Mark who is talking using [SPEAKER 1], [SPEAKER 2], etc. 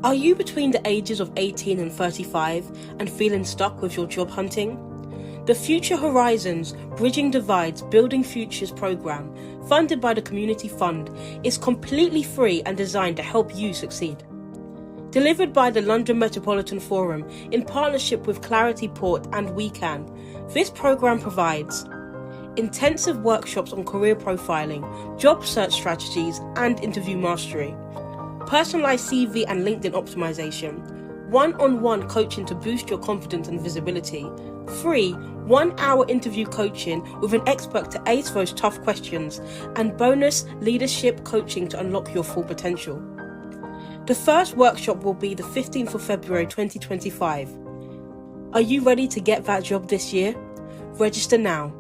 [SPEAKER 1] Are you between the ages of 18 and 35 and feeling stuck with your job hunting? The Future Horizons Bridging Divides Building Futures program, funded by the Community Fund, is completely free and designed to help you succeed. Delivered by the London Metropolitan Forum in partnership with Clarity Port and WeCan, this program provides intensive workshops on career profiling, job search strategies and interview mastery, personalized CV and LinkedIn optimization, one-on-one coaching to boost your confidence and visibility, free 1-hour interview coaching with an expert to ace those tough questions, and bonus leadership coaching to unlock your full potential. The first workshop will be the 15th of February 2025. Are you ready to get that job this year? Register now.